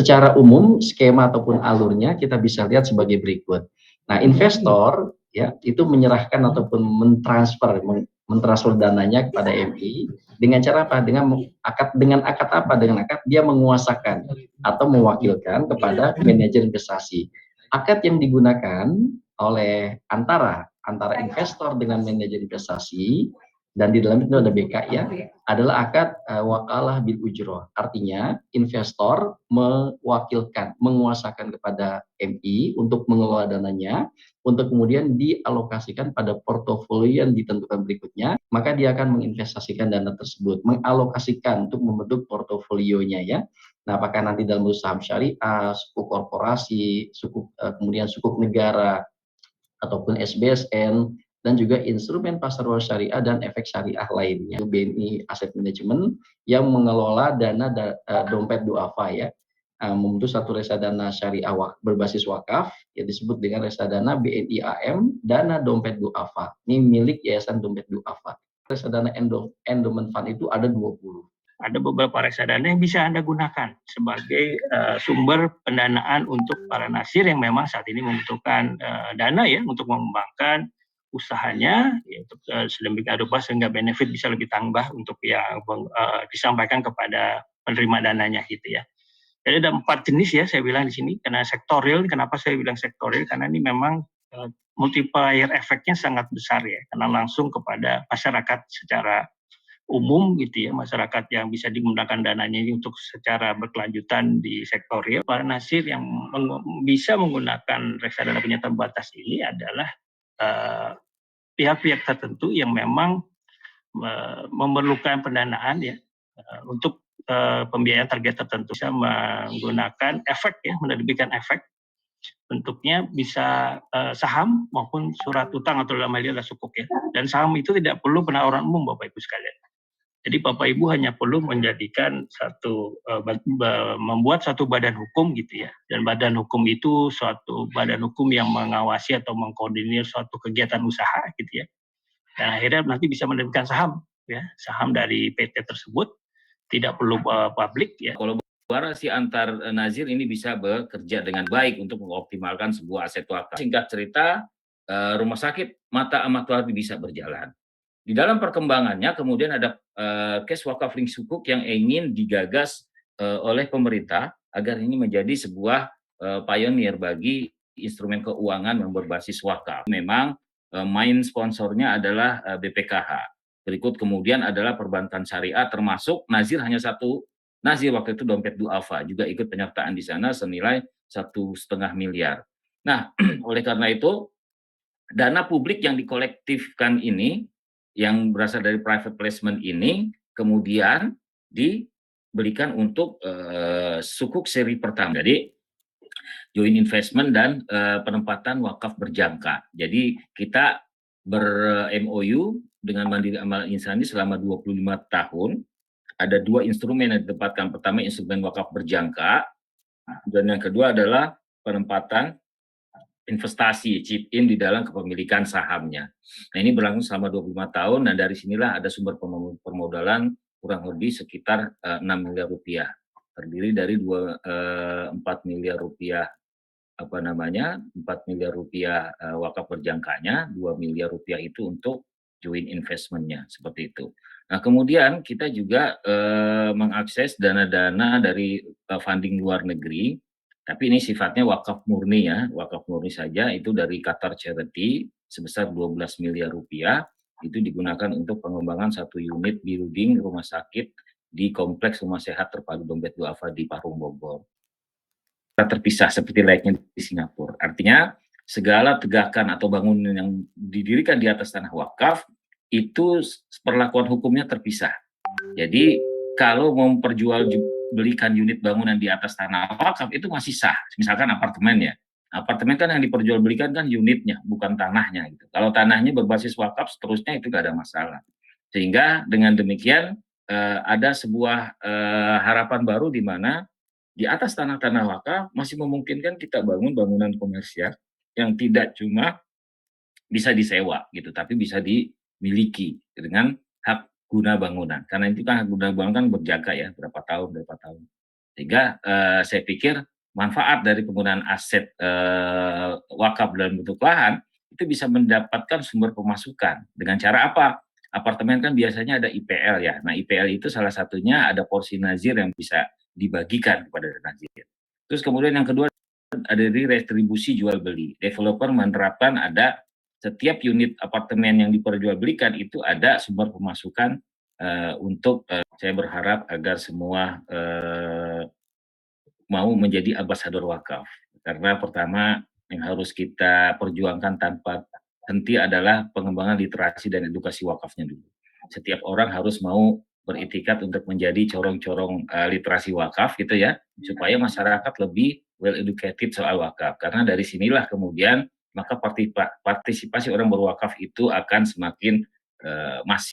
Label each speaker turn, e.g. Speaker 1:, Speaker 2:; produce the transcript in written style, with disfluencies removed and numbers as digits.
Speaker 1: Secara umum skema ataupun alurnya kita bisa lihat sebagai berikut. Nah, investor ya itu menyerahkan ataupun mentransfer dananya kepada MI dengan cara apa? Dengan akad apa? Dengan akad dia menguasakan atau mewakilkan kepada manajer investasi. Akad yang digunakan oleh antara investor dengan manajer investasi dan di dalam itu ada BK ya, adalah akad wakalah bil ujroh. Artinya investor mewakilkan, menguasakan kepada MI untuk mengelola dananya, untuk kemudian dialokasikan pada portofolio yang ditentukan berikutnya, maka dia akan menginvestasikan dana tersebut, mengalokasikan untuk membentuk portofolionya ya. Nah, apakah nanti dalam saham syariah, sukuk korporasi, kemudian sukuk negara, ataupun SBSN, dan juga instrumen pasar uang syariah dan efek syariah lainnya. BNI Asset Management yang mengelola dana dompet duafa ya, membentuk satu reksadana syariah berbasis wakaf yang disebut dengan reksadana BNI AM Dana Dompet Duafa. Ini milik Yayasan Dompet Duafa. Reksadana endowment fund itu ada 20.
Speaker 2: Ada beberapa reksadana yang bisa Anda gunakan sebagai sumber pendanaan untuk para nasir yang memang saat ini membutuhkan dana ya untuk mengembangkan usahanya ya, untuk sedemikian rupa sehingga benefit bisa lebih tambah untuk yang disampaikan kepada penerima dananya gitu ya. Jadi ada 4 jenis ya saya bilang di sini karena sektorial. Kenapa saya bilang sektorial? Karena ini memang multiplier efeknya sangat besar ya karena langsung kepada masyarakat secara umum gitu ya, masyarakat yang bisa digunakan dananya ini untuk secara berkelanjutan di sektor real. Para nasir yang bisa menggunakan reksadana penyertaan terbatas ini adalah pihak-pihak tertentu yang memang memerlukan pendanaan ya untuk pembiayaan target tertentu, bisa menggunakan efek ya, menerbitkan efek. Bentuknya bisa saham maupun surat utang atau dalam hal ini adalah sukuk ya. Dan saham itu tidak perlu penawaran umum Bapak Ibu sekalian. Jadi Bapak Ibu hanya perlu menjadikan membuat satu badan hukum gitu ya. Dan badan hukum itu suatu badan hukum yang mengawasi atau mengkoordinir suatu kegiatan usaha gitu ya. Dan akhirnya nanti bisa menerbitkan saham ya, saham dari PT tersebut tidak perlu publik ya.
Speaker 3: Kolaborasi antar nazir ini bisa bekerja dengan baik untuk mengoptimalkan sebuah aset wakaf. Singkat cerita, rumah sakit Mata Amatwardi bisa berjalan. Di dalam perkembangannya kemudian ada cash wakaf link sukuk yang ingin digagas oleh pemerintah agar ini menjadi sebuah pionir bagi instrumen keuangan yang berbasis wakaf. Memang main sponsornya adalah BPKH. Berikut kemudian adalah perbankan syariah termasuk nazir hanya satu nazir waktu itu dompet duafa juga ikut penyertaan di sana senilai 1,5 miliar. Nah, oleh karena itu dana publik yang dikolektifkan ini yang berasal dari private placement ini kemudian diberikan untuk sukuk seri pertama. Jadi joint investment dan penempatan wakaf berjangka. Jadi kita ber-MOU dengan Mandiri Amal Insani selama 25 tahun. Ada 2 instrumen yang ditempatkan. Pertama instrumen wakaf berjangka dan yang kedua adalah penempatan investasi chip in di dalam kepemilikan sahamnya. Nah, ini berlangsung selama 25 tahun dan dari sinilah ada sumber permodalan kurang lebih sekitar 6 miliar rupiah. Terdiri dari 4 miliar rupiah 4 miliar rupiah wakaf berjangkanya, 2 miliar rupiah itu untuk joint investment-nya seperti itu. Nah, kemudian kita juga mengakses dana-dana dari funding luar negeri. Tapi ini sifatnya wakaf murni ya, wakaf murni saja itu dari Qatar Charity sebesar 12 miliar rupiah itu digunakan untuk pengembangan satu unit building rumah sakit di kompleks rumah sehat terpadu dompet duafa di Parung Bogor. Terpisah seperti layaknya di Singapura. Artinya segala tegakan atau bangunan yang didirikan di atas tanah wakaf itu perlakuan hukumnya terpisah. Jadi kalau memperjualbelikan unit bangunan di atas tanah wakaf itu masih sah. Misalkan apartemen ya. Apartemen kan yang diperjualbelikan kan unitnya, bukan tanahnya gitu. Kalau tanahnya berbasis wakaf seterusnya itu tidak ada masalah. Sehingga dengan demikian ada sebuah harapan baru di mana di atas tanah-tanah wakaf masih memungkinkan kita bangun bangunan komersial yang tidak cuma bisa disewa gitu, tapi bisa dimiliki dengan hak guna bangunan. Karena itu kan hak guna bangunan kan berjaga ya, berapa tahun. Sehingga saya pikir manfaat dari penggunaan aset wakaf dalam bentuk lahan itu bisa mendapatkan sumber pemasukan. Dengan cara apa? Apartemen kan biasanya ada IPL ya. Nah, IPL itu salah satunya ada porsi nazir yang bisa dibagikan kepada nazir. Terus kemudian yang kedua ada di retribusi jual beli. Developer menerapkan ada setiap unit apartemen yang diperjualbelikan itu ada sumber pemasukan untuk saya berharap agar semua mau menjadi ambasador wakaf. Karena pertama yang harus kita perjuangkan tanpa henti adalah pengembangan literasi dan edukasi wakafnya dulu. Setiap orang harus mau beritikat untuk menjadi corong-corong literasi wakaf gitu ya, supaya masyarakat lebih well educated soal wakaf. Karena dari sinilah kemudian maka partisipasi orang berwakaf itu akan semakin masif.